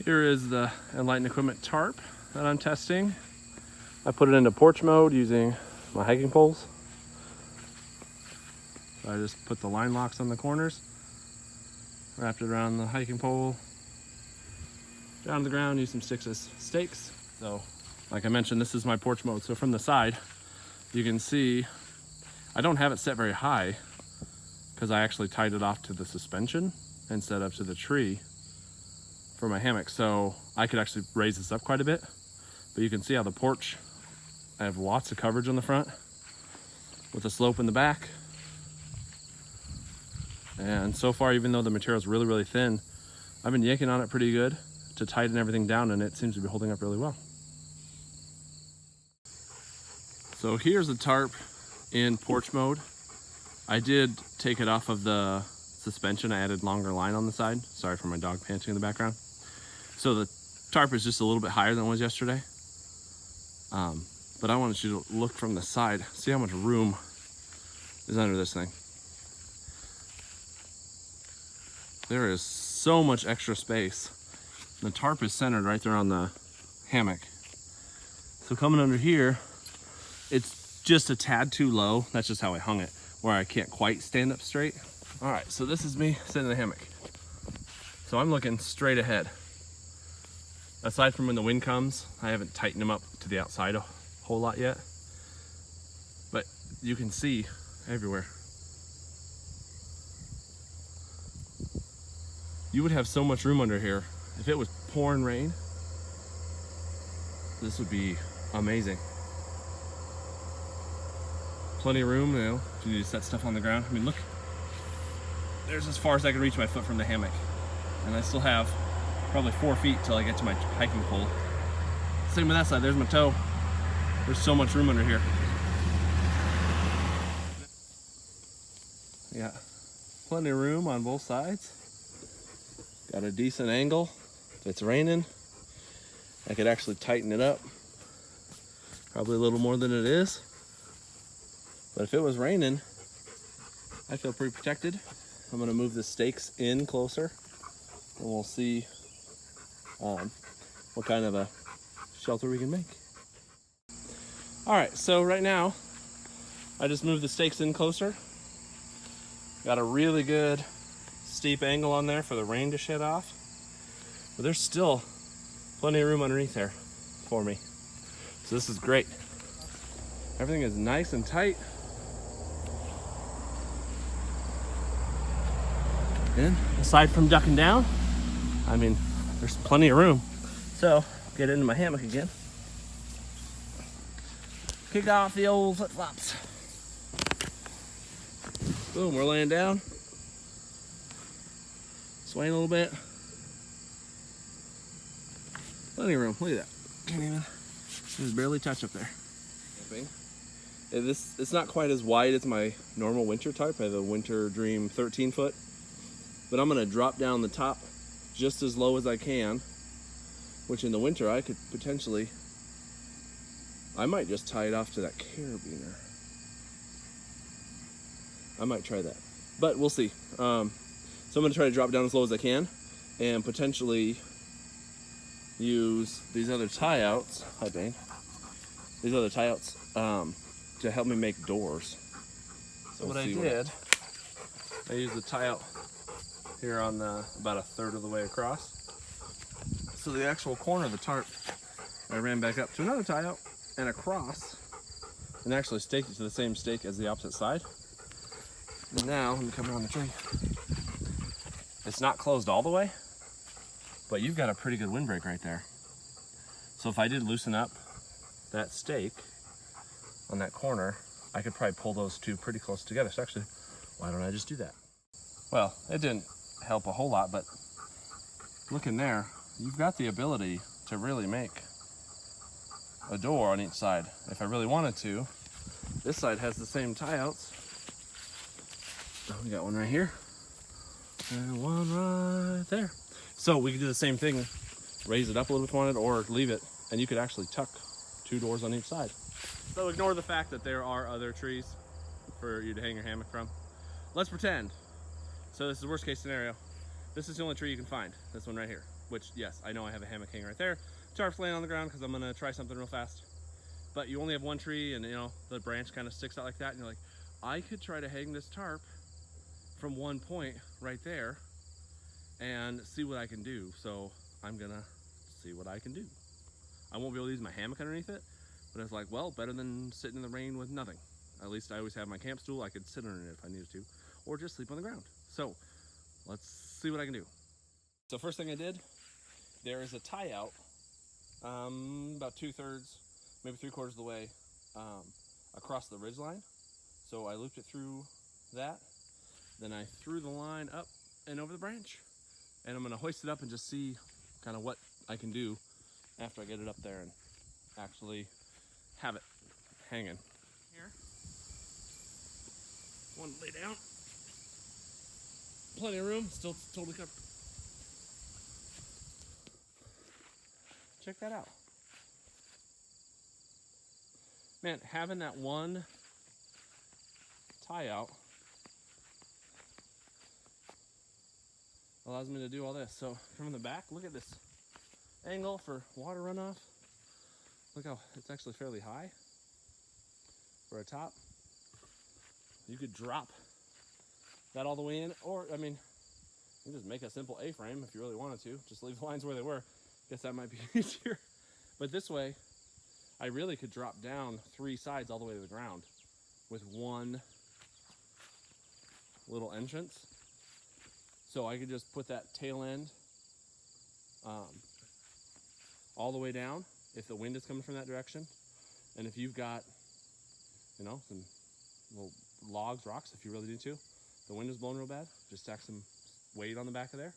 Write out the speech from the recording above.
Here is the Enlightened equipment tarp that I'm testing. I put it into porch mode using my hiking poles. So I just put the line locks on the corners, wrapped it around the hiking pole, down to the ground, use some sticks as stakes. So like I mentioned, this is my porch mode. So from the side, you can see I don't have it set very high because I actually tied it off to the suspension instead of to the tree for my hammock. So I could actually raise this up quite a bit, but you can see how the porch, I have lots of coverage on the front with a slope in the back. And so far, even though the material is really, really thin, I've been yanking on it pretty good to tighten everything down, and it seems to be holding up really well. So here's the tarp in porch mode. I did take it off of the suspension. I added longer line on the side. Sorry for my dog panting in the background. So the tarp is just a little bit higher than it was yesterday. But I wanted you to look from the side, see how much room is under this thing. There is so much extra space. The tarp is centered right there on the hammock. So coming under here, it's just a tad too low. That's just how I hung it, where I can't quite stand up straight. All right, so this is me sitting in the hammock. So I'm looking straight ahead. Aside from when the wind comes, I haven't tightened them up to the outside a whole lot yet. But you can see everywhere. You would have so much room under here. If it was pouring rain, this would be amazing. Plenty of room, you know, if you need to set stuff on the ground. I mean, look, there's as far as I can reach my foot from the hammock. And I still have probably 4 feet till I get to my hiking pole. Same with that side, there's my toe. There's so much room under here. Yeah, plenty of room on both sides. Got a decent angle. If it's raining, I could actually tighten it up. Probably a little more than it is. But if it was raining, I feel pretty protected. I'm gonna move the stakes in closer and we'll see what kind of a shelter we can make. All right, so right now, I just moved the stakes in closer. Got a really good steep angle on there for the rain to shed off. But there's still plenty of room underneath there for me. So this is great. Everything is nice and tight. And aside from ducking down, I mean, there's plenty of room. So, get into my hammock again. Kick off the old flip-flops. Boom, we're laying down. Swaying a little bit. Plenty of room, look at that. Can't even, just barely touch up there. It's not quite as wide as my normal winter tarp. I have a Winter Dream 13 foot. But I'm gonna drop down the top just as low as I can, which in the winter I could potentially, I might just tie it off to that carabiner. I might try that, but we'll see. So I'm gonna try to drop down as low as I can and potentially use these other tie outs, hi Bane, these other tie outs to help me make doors. So what I did, I used the tie out here on about a third of the way across. So the actual corner of the tarp, I ran back up to another tie out and across and actually staked it to the same stake as the opposite side. And now, let me come around the tree. It's not closed all the way, but you've got a pretty good windbreak right there. So if I did loosen up that stake on that corner, I could probably pull those two pretty close together. So actually, why don't I just do that? Well, it didn't help a whole lot, but look in there, you've got the ability to really make a door on each side. If I really wanted to, this side has the same tie outs. Oh, we got one right here and one right there. So we could do the same thing, raise it up a little bit if you wanted, or leave it, and you could actually tuck 2 doors on each side. So ignore the fact that there are other trees for you to hang your hammock from. Let's pretend. So this is the worst case scenario. This is the only tree you can find, this one right here. which yes, I know I have a hammock hanging right there. Tarp's laying on the ground because I'm gonna try something real fast. But you only have one tree, and you know, the branch kind of sticks out like that, and you're like, I could try to hang this tarp from one point right there and see what I can do. So I'm gonna see what I can do. I won't be able to use my hammock underneath it, but it's like, well, better than sitting in the rain with nothing. At least I always have my camp stool. I could sit on it if I needed to, or just sleep on the ground. So let's see what I can do. So first thing I did, there is a tie out about 2/3, maybe 3/4 of the way across the ridgeline. So I looped it through that. Then I threw the line up and over the branch, and I'm gonna hoist it up and just see kind of what I can do after I get it up there and actually have it hanging. Here, one to lay down. Plenty of room, still totally covered. Check that out. Man, having that one tie out allows me to do all this. So from the back, look at this angle for water runoff. Look how it's actually fairly high for a top. You could drop that all the way in, or I mean, you can just make a simple A-frame if you really wanted to. Just leave the lines where they were. Guess that might be easier. But this way, I really could drop down 3 sides all the way to the ground with one little entrance. So I could just put that tail end all the way down if the wind is coming from that direction. And if you've got, you know, some little logs, rocks, if you really need to, the wind is blowing real bad, just stack some weight on the back of there.